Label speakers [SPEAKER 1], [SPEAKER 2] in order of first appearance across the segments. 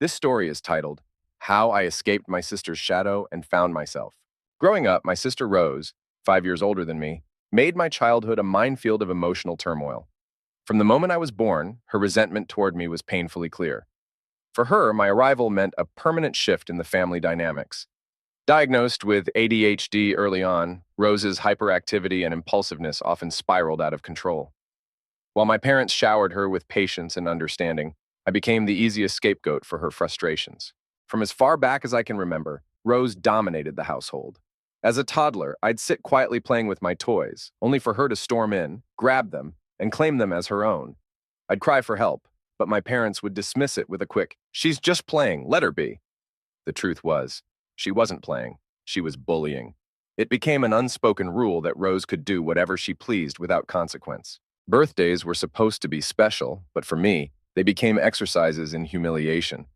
[SPEAKER 1] This story is titled, How I Escaped My Sister's Shadow and Found Myself. Growing up, my sister Rose, 5 years older than me, made my childhood a minefield of emotional turmoil. From the moment I was born, her resentment toward me was painfully clear. For her, my arrival meant a permanent shift in the family dynamics. Diagnosed with ADHD early on, Rose's hyperactivity and impulsiveness often spiraled out of control. While my parents showered her with patience and understanding, I became the easiest scapegoat for her frustrations. From as far back as I can remember, Rose dominated the household. As a toddler, I'd sit quietly playing with my toys, only for her to storm in, grab them, and claim them as her own. I'd cry for help, but my parents would dismiss it with a quick, "She's just playing, let her be." The truth was, she wasn't playing, she was bullying. It became an unspoken rule that Rose could do whatever she pleased without consequence. Birthdays were supposed to be special, but for me, they became exercises in humiliation.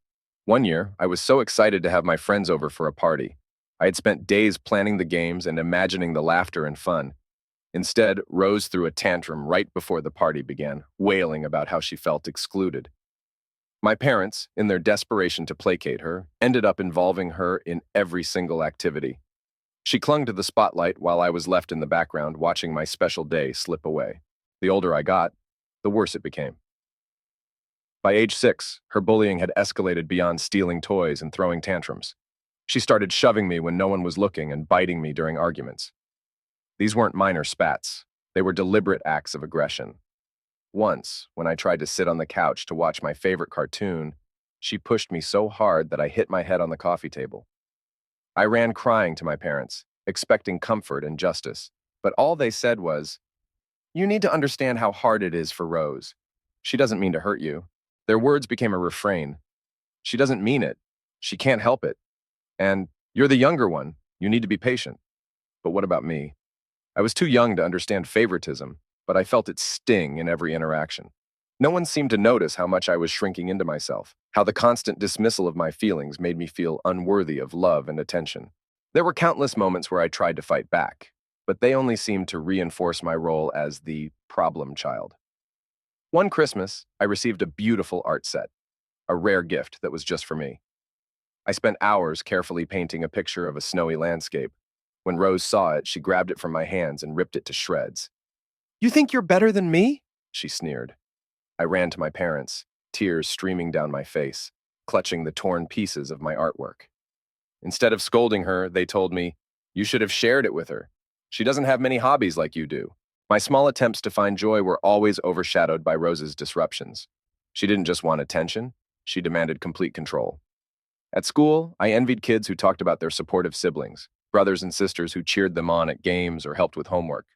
[SPEAKER 1] One year, I was so excited to have my friends over for a party. I had spent days planning the games and imagining the laughter and fun. Instead, Rose threw a tantrum right before the party began, wailing about how she felt excluded. My parents, in their desperation to placate her, ended up involving her in every single activity. She clung to the spotlight while I was left in the background watching my special day slip away. The older I got, the worse it became. By age 6, her bullying had escalated beyond stealing toys and throwing tantrums. She started shoving me when no one was looking and biting me during arguments. These weren't minor spats. They were deliberate acts of aggression. Once, when I tried to sit on the couch to watch my favorite cartoon, she pushed me so hard that I hit my head on the coffee table. I ran crying to my parents, expecting comfort and justice, but all they said was, "You need to understand how hard it is for Rose. She doesn't mean to hurt you." Their words became a refrain. "She doesn't mean it. She can't help it. And you're the younger one. You need to be patient." But what about me? I was too young to understand favoritism, but I felt its sting in every interaction. No one seemed to notice how much I was shrinking into myself, how the constant dismissal of my feelings made me feel unworthy of love and attention. There were countless moments where I tried to fight back, but they only seemed to reinforce my role as the problem child. One Christmas, I received a beautiful art set, a rare gift that was just for me. I spent hours carefully painting a picture of a snowy landscape. When Rose saw it, she grabbed it from my hands and ripped it to shreds. "You think you're better than me?" she sneered. I ran to my parents, tears streaming down my face, clutching the torn pieces of my artwork. Instead of scolding her, they told me, "You should have shared it with her. She doesn't have many hobbies like you do." My small attempts to find joy were always overshadowed by Rose's disruptions. She didn't just want attention, she demanded complete control. At school, I envied kids who talked about their supportive siblings, brothers and sisters who cheered them on at games or helped with homework.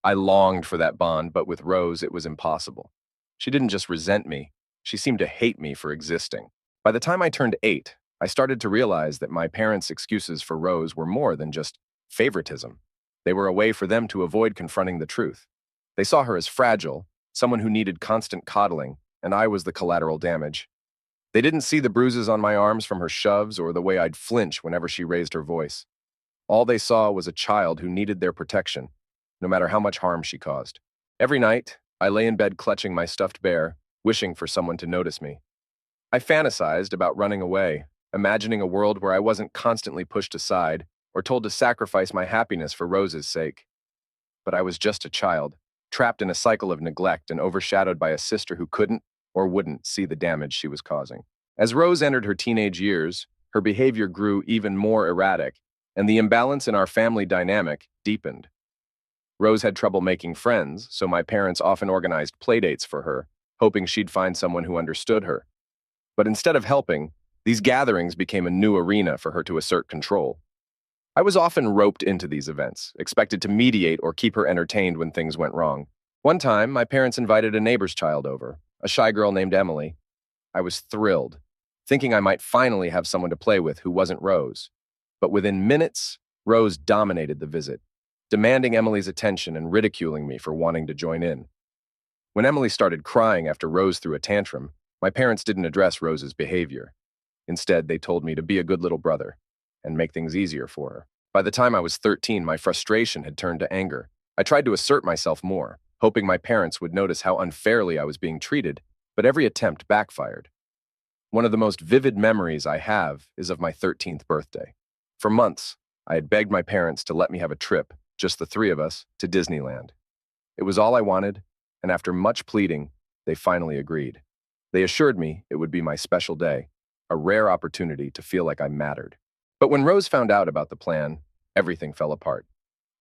[SPEAKER 1] I longed for that bond, but with Rose, it was impossible. She didn't just resent me, she seemed to hate me for existing. By the time I turned 8, I started to realize that my parents' excuses for Rose were more than just favoritism. They were a way for them to avoid confronting the truth. They saw her as fragile, someone who needed constant coddling, and I was the collateral damage. They didn't see the bruises on my arms from her shoves or the way I'd flinch whenever she raised her voice. All they saw was a child who needed their protection, no matter how much harm she caused. Every night, I lay in bed clutching my stuffed bear, wishing for someone to notice me. I fantasized about running away, imagining a world where I wasn't constantly pushed aside or told to sacrifice my happiness for Rose's sake. But I was just a child, trapped in a cycle of neglect and overshadowed by a sister who couldn't or wouldn't see the damage she was causing. As Rose entered her teenage years, her behavior grew even more erratic, and the imbalance in our family dynamic deepened. Rose had trouble making friends, so my parents often organized playdates for her, hoping she'd find someone who understood her. But instead of helping, these gatherings became a new arena for her to assert control. I was often roped into these events, expected to mediate or keep her entertained when things went wrong. One time, my parents invited a neighbor's child over, a shy girl named Emily. I was thrilled, thinking I might finally have someone to play with who wasn't Rose. But within minutes, Rose dominated the visit, demanding Emily's attention and ridiculing me for wanting to join in. When Emily started crying after Rose threw a tantrum, my parents didn't address Rose's behavior. Instead, they told me to be a good little brother and make things easier for her. By the time I was 13, my frustration had turned to anger. I tried to assert myself more, hoping my parents would notice how unfairly I was being treated, but every attempt backfired. One of the most vivid memories I have is of my 13th birthday. For months, I had begged my parents to let me have a trip, just the three of us, to Disneyland. It was all I wanted, and after much pleading, they finally agreed. They assured me it would be my special day, a rare opportunity to feel like I mattered. But when Rose found out about the plan, everything fell apart.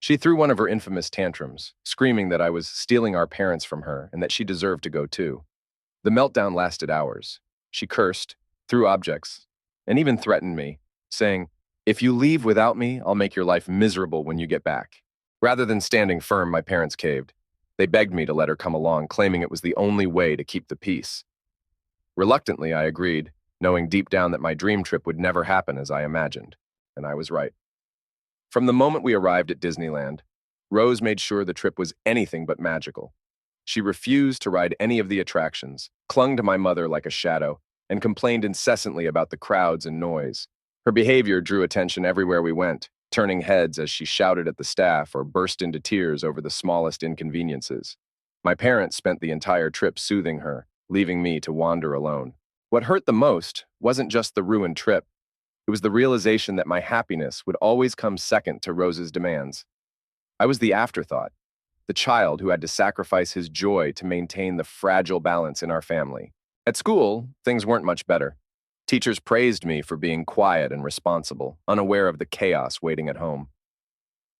[SPEAKER 1] She threw one of her infamous tantrums, screaming that I was stealing our parents from her and that she deserved to go too. The meltdown lasted hours. She cursed, threw objects, and even threatened me, saying, "If you leave without me, I'll make your life miserable when you get back." Rather than standing firm, my parents caved. They begged me to let her come along, claiming it was the only way to keep the peace. Reluctantly, I agreed, knowing deep down that my dream trip would never happen as I imagined, and I was right. From the moment we arrived at Disneyland, Rose made sure the trip was anything but magical. She refused to ride any of the attractions, clung to my mother like a shadow, and complained incessantly about the crowds and noise. Her behavior drew attention everywhere we went, turning heads as she shouted at the staff or burst into tears over the smallest inconveniences. My parents spent the entire trip soothing her, leaving me to wander alone. What hurt the most wasn't just the ruined trip. It was the realization that my happiness would always come second to Rose's demands. I was the afterthought, the child who had to sacrifice his joy to maintain the fragile balance in our family. At school, things weren't much better. Teachers praised me for being quiet and responsible, unaware of the chaos waiting at home.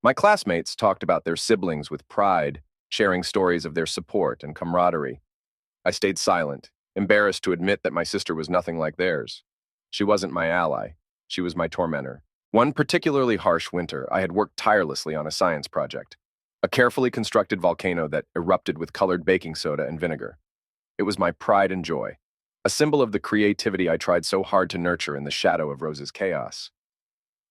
[SPEAKER 1] My classmates talked about their siblings with pride, sharing stories of their support and camaraderie. I stayed silent, embarrassed to admit that my sister was nothing like theirs. She wasn't my ally. She was my tormentor. One particularly harsh winter, I had worked tirelessly on a science project, a carefully constructed volcano that erupted with colored baking soda and vinegar. It was my pride and joy, a symbol of the creativity I tried so hard to nurture in the shadow of Rose's chaos.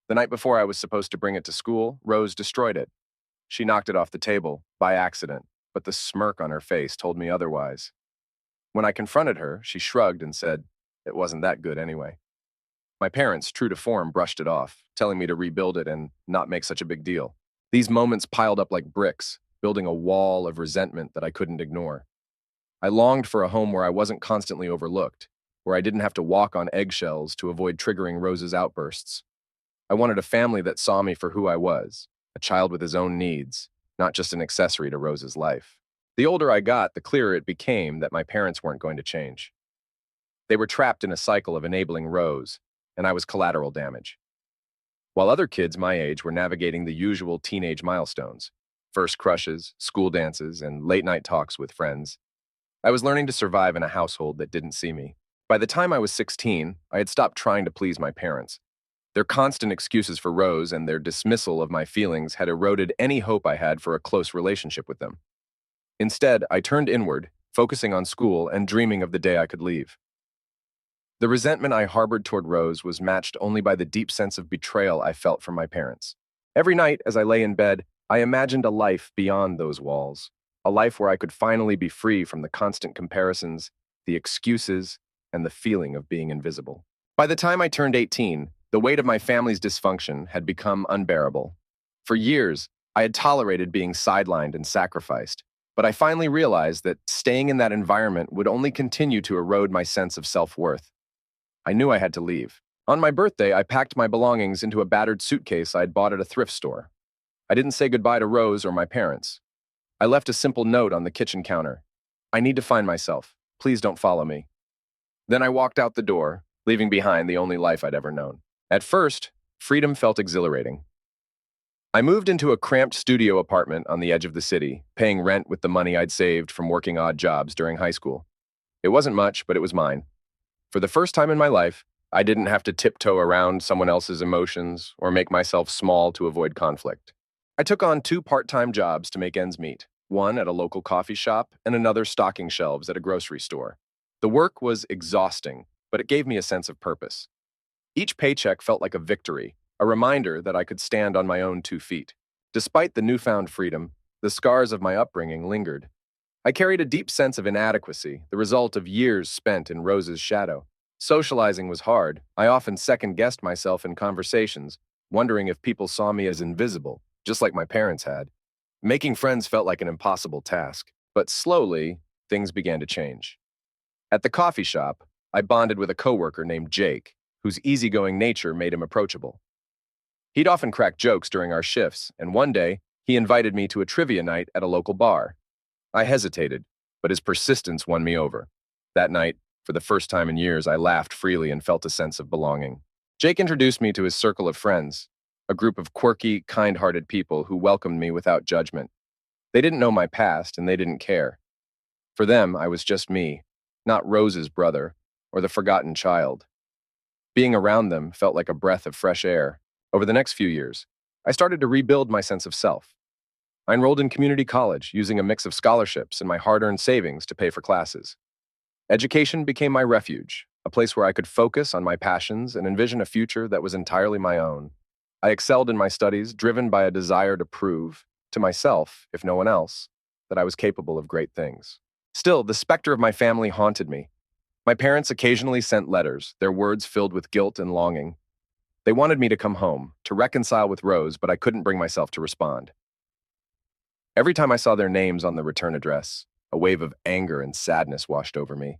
[SPEAKER 1] The night before I was supposed to bring it to school, Rose destroyed it. She knocked it off the table, by accident, but the smirk on her face told me otherwise. When I confronted her, she shrugged and said, "It wasn't that good anyway." My parents, true to form, brushed it off, telling me to rebuild it and not make such a big deal. These moments piled up like bricks, building a wall of resentment that I couldn't ignore. I longed for a home where I wasn't constantly overlooked, where I didn't have to walk on eggshells to avoid triggering Rose's outbursts. I wanted a family that saw me for who I was, a child with his own needs, not just an accessory to Rose's life. The older I got, the clearer it became that my parents weren't going to change. They were trapped in a cycle of enabling Rose, and I was collateral damage. While other kids my age were navigating the usual teenage milestones, first crushes, school dances, and late-night talks with friends, I was learning to survive in a household that didn't see me. By the time I was 16, I had stopped trying to please my parents. Their constant excuses for Rose and their dismissal of my feelings had eroded any hope I had for a close relationship with them. Instead, I turned inward, focusing on school and dreaming of the day I could leave. The resentment I harbored toward Rose was matched only by the deep sense of betrayal I felt from my parents. Every night, as I lay in bed, I imagined a life beyond those walls, a life where I could finally be free from the constant comparisons, the excuses, and the feeling of being invisible. By the time I turned 18, the weight of my family's dysfunction had become unbearable. For years, I had tolerated being sidelined and sacrificed, but I finally realized that staying in that environment would only continue to erode my sense of self-worth. I knew I had to leave. On my birthday, I packed my belongings into a battered suitcase I had bought at a thrift store. I didn't say goodbye to Rose or my parents. I left a simple note on the kitchen counter. "I need to find myself. Please don't follow me." Then I walked out the door, leaving behind the only life I'd ever known. At first, freedom felt exhilarating. I moved into a cramped studio apartment on the edge of the city, paying rent with the money I'd saved from working odd jobs during high school. It wasn't much, but it was mine. For the first time in my life, I didn't have to tiptoe around someone else's emotions or make myself small to avoid conflict. I took on 2 part-time jobs to make ends meet, one at a local coffee shop and another stocking shelves at a grocery store. The work was exhausting, but it gave me a sense of purpose. Each paycheck felt like a victory, a reminder that I could stand on my own 2 feet. Despite the newfound freedom, the scars of my upbringing lingered. I carried a deep sense of inadequacy, the result of years spent in Rose's shadow. Socializing was hard. I often second-guessed myself in conversations, wondering if people saw me as invisible, just like my parents had. Making friends felt like an impossible task, but slowly, things began to change. At the coffee shop, I bonded with a coworker named Jake, whose easygoing nature made him approachable. He'd often crack jokes during our shifts, and one day, he invited me to a trivia night at a local bar. I hesitated, but his persistence won me over. That night, for the first time in years, I laughed freely and felt a sense of belonging. Jake introduced me to his circle of friends, a group of quirky, kind-hearted people who welcomed me without judgment. They didn't know my past, and they didn't care. For them, I was just me, not Rose's brother, or the forgotten child. Being around them felt like a breath of fresh air. Over the next few years, I started to rebuild my sense of self. I enrolled in community college, using a mix of scholarships and my hard-earned savings to pay for classes. Education became my refuge, a place where I could focus on my passions and envision a future that was entirely my own. I excelled in my studies, driven by a desire to prove, to myself, if no one else, that I was capable of great things. Still, the specter of my family haunted me. My parents occasionally sent letters, their words filled with guilt and longing. They wanted me to come home, to reconcile with Rose, but I couldn't bring myself to respond. Every time I saw their names on the return address, a wave of anger and sadness washed over me.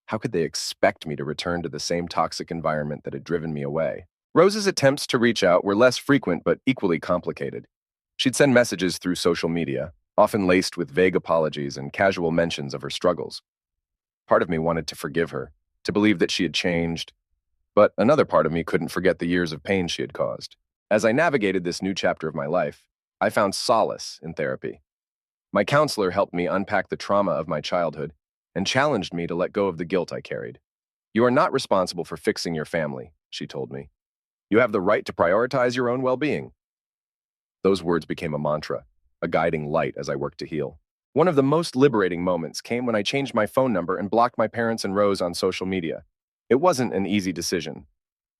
[SPEAKER 1] How could they expect me to return to the same toxic environment that had driven me away? Rose's attempts to reach out were less frequent but equally complicated. She'd send messages through social media, often laced with vague apologies and casual mentions of her struggles. Part of me wanted to forgive her, to believe that she had changed, but another part of me couldn't forget the years of pain she had caused. As I navigated this new chapter of my life, I found solace in therapy. My counselor helped me unpack the trauma of my childhood and challenged me to let go of the guilt I carried. "You are not responsible for fixing your family," she told me. "You have the right to prioritize your own well-being." Those words became a mantra, a guiding light as I worked to heal. One of the most liberating moments came when I changed my phone number and blocked my parents and Rose on social media. It wasn't an easy decision,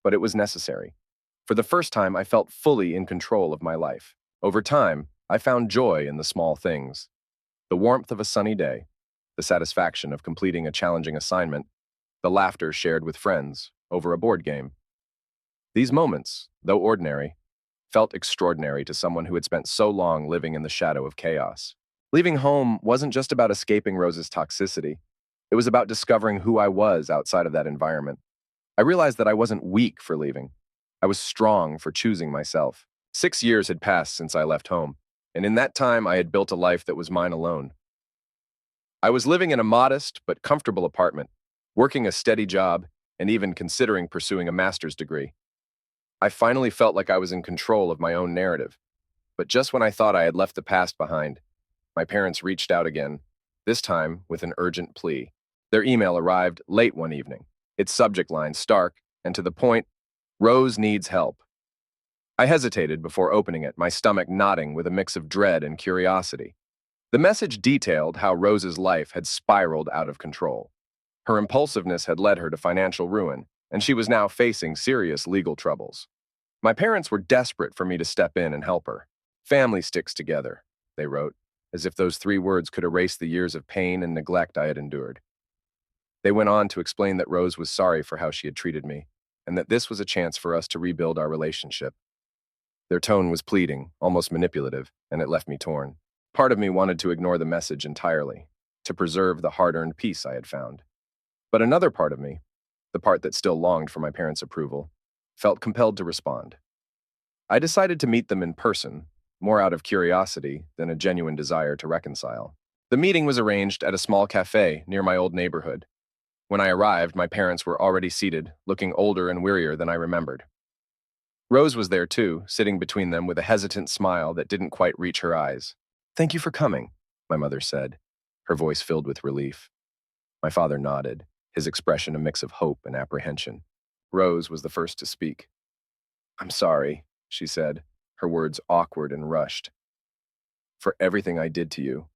[SPEAKER 1] but it was necessary. For the first time, I felt fully in control of my life. Over time, I found joy in the small things. The warmth of a sunny day, the satisfaction of completing a challenging assignment, the laughter shared with friends over a board game. These moments, though ordinary, felt extraordinary to someone who had spent so long living in the shadow of chaos. Leaving home wasn't just about escaping Rose's toxicity. It was about discovering who I was outside of that environment. I realized that I wasn't weak for leaving. I was strong for choosing myself. 6 years had passed since I left home, and in that time I had built a life that was mine alone. I was living in a modest but comfortable apartment, working a steady job, and even considering pursuing a master's degree. I finally felt like I was in control of my own narrative. But just when I thought I had left the past behind, my parents reached out again, this time with an urgent plea. Their email arrived late one evening, its subject line stark and to the point, "Rose needs help." I hesitated before opening it, my stomach knotting with a mix of dread and curiosity. The message detailed how Rose's life had spiraled out of control. Her impulsiveness had led her to financial ruin, and she was now facing serious legal troubles. My parents were desperate for me to step in and help her. "Family sticks together," they wrote, as if those 3 words could erase the years of pain and neglect I had endured. They went on to explain that Rose was sorry for how she had treated me, and that this was a chance for us to rebuild our relationship. Their tone was pleading, almost manipulative, and it left me torn. Part of me wanted to ignore the message entirely, to preserve the hard-earned peace I had found. But another part of me, the part that still longed for my parents' approval, felt compelled to respond. I decided to meet them in person, more out of curiosity than a genuine desire to reconcile. The meeting was arranged at a small cafe near my old neighborhood. When I arrived, my parents were already seated, looking older and wearier than I remembered. Rose was there too, sitting between them with a hesitant smile that didn't quite reach her eyes. "Thank you for coming," my mother said, her voice filled with relief. My father nodded, his expression a mix of hope and apprehension. Rose was the first to speak. "I'm sorry," she said, her words awkward and rushed, "for everything I did to you.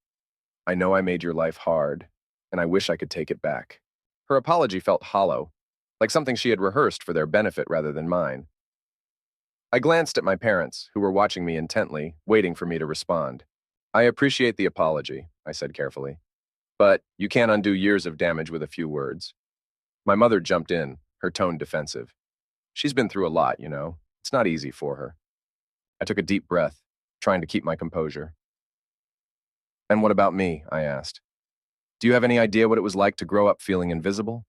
[SPEAKER 1] I know I made your life hard, and I wish I could take it back." Her apology felt hollow, like something she had rehearsed for their benefit rather than mine. I glanced at my parents, who were watching me intently, waiting for me to respond. "I appreciate the apology," I said carefully, "but you can't undo years of damage with a few words." My mother jumped in, her tone defensive. "She's been through a lot, you know. It's not easy for her." I took a deep breath, trying to keep my composure. "And what about me?" I asked. "Do you have any idea what it was like to grow up feeling invisible?"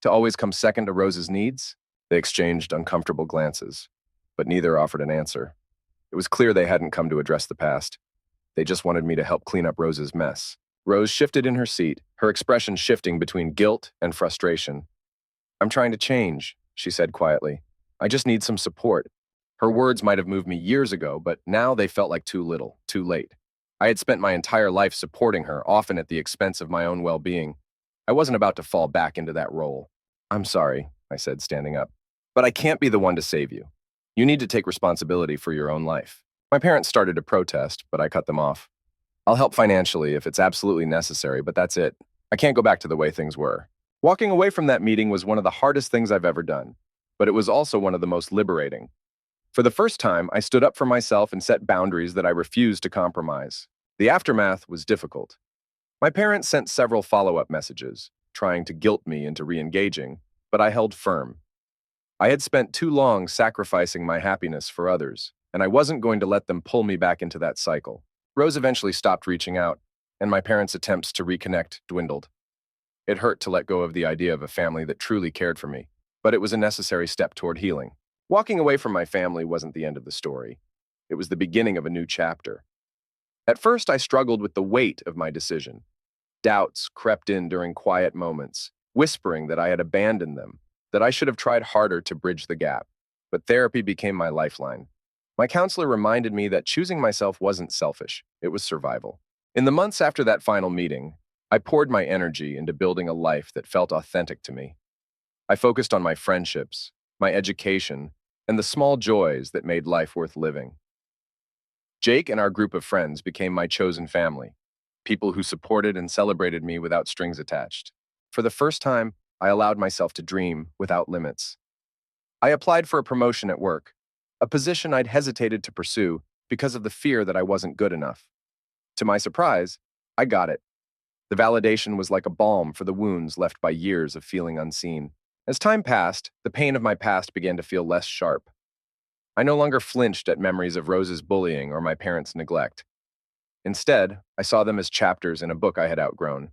[SPEAKER 1] To always come second to Rose's needs? They exchanged uncomfortable glances, but neither offered an answer. It was clear they hadn't come to address the past. They just wanted me to help clean up Rose's mess. Rose shifted in her seat, her expression shifting between guilt and frustration. "I'm trying to change," she said quietly. "I just need some support." Her words might have moved me years ago, but now they felt like too little, too late. I had spent my entire life supporting her, often at the expense of my own well-being. I wasn't about to fall back into that role. "I'm sorry," I said, standing up, "but I can't be the one to save you. You need to take responsibility for your own life." My parents started to protest, but I cut them off. "I'll help financially if it's absolutely necessary, but that's it. I can't go back to the way things were." Walking away from that meeting was one of the hardest things I've ever done, but it was also one of the most liberating. For the first time, I stood up for myself and set boundaries that I refused to compromise. The aftermath was difficult. My parents sent several follow-up messages, trying to guilt me into re-engaging, but I held firm. I had spent too long sacrificing my happiness for others, and I wasn't going to let them pull me back into that cycle. Rose eventually stopped reaching out, and my parents' attempts to reconnect dwindled. It hurt to let go of the idea of a family that truly cared for me, but it was a necessary step toward healing. Walking away from my family wasn't the end of the story. It was the beginning of a new chapter. At first, I struggled with the weight of my decision. Doubts crept in during quiet moments, whispering that I had abandoned them, that I should have tried harder to bridge the gap. But therapy became my lifeline. My counselor reminded me that choosing myself wasn't selfish, it was survival. In the months after that final meeting, I poured my energy into building a life that felt authentic to me. I focused on my friendships, my education, and the small joys that made life worth living. Jake and our group of friends became my chosen family, people who supported and celebrated me without strings attached. For the first time, I allowed myself to dream without limits. I applied for a promotion at work, a position I'd hesitated to pursue because of the fear that I wasn't good enough. To my surprise, I got it. The validation was like a balm for the wounds left by years of feeling unseen. As time passed, the pain of my past began to feel less sharp. I no longer flinched at memories of Rose's bullying or my parents' neglect. Instead, I saw them as chapters in a book I had outgrown.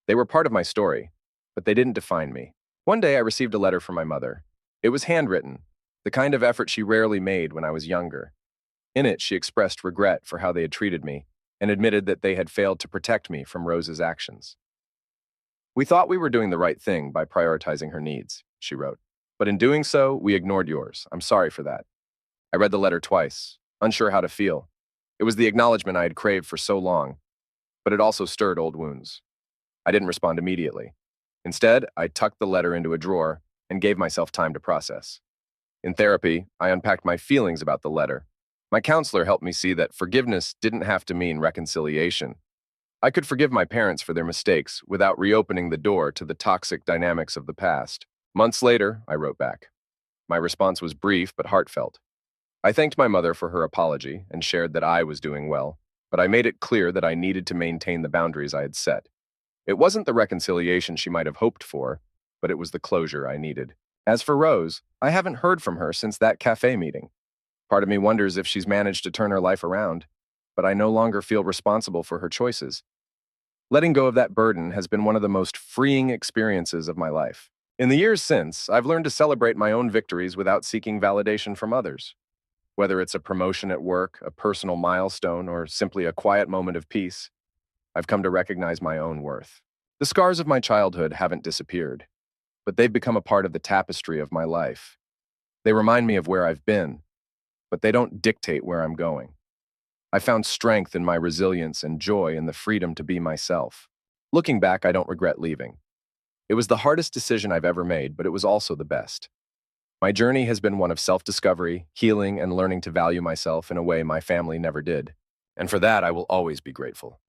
[SPEAKER 1] They were part of my story, but they didn't define me. One day I received a letter from my mother. It was handwritten, the kind of effort she rarely made when I was younger. In it, she expressed regret for how they had treated me and admitted that they had failed to protect me from Rose's actions. "We thought we were doing the right thing by prioritizing her needs," she wrote. "But in doing so, we ignored yours. I'm sorry for that." I read the letter twice, unsure how to feel. It was the acknowledgement I had craved for so long, but it also stirred old wounds. I didn't respond immediately. Instead, I tucked the letter into a drawer and gave myself time to process. In therapy, I unpacked my feelings about the letter. My counselor helped me see that forgiveness didn't have to mean reconciliation. I could forgive my parents for their mistakes without reopening the door to the toxic dynamics of the past. Months later, I wrote back. My response was brief but heartfelt. I thanked my mother for her apology and shared that I was doing well, but I made it clear that I needed to maintain the boundaries I had set. It wasn't the reconciliation she might have hoped for, but it was the closure I needed. As for Rose, I haven't heard from her since that cafe meeting. Part of me wonders if she's managed to turn her life around, but I no longer feel responsible for her choices. Letting go of that burden has been one of the most freeing experiences of my life. In the years since, I've learned to celebrate my own victories without seeking validation from others. Whether it's a promotion at work, a personal milestone, or simply a quiet moment of peace, I've come to recognize my own worth. The scars of my childhood haven't disappeared, but they've become a part of the tapestry of my life. They remind me of where I've been, but they don't dictate where I'm going. I found strength in my resilience and joy in the freedom to be myself. Looking back, I don't regret leaving. It was the hardest decision I've ever made, but it was also the best. My journey has been one of self-discovery, healing, and learning to value myself in a way my family never did. And for that, I will always be grateful.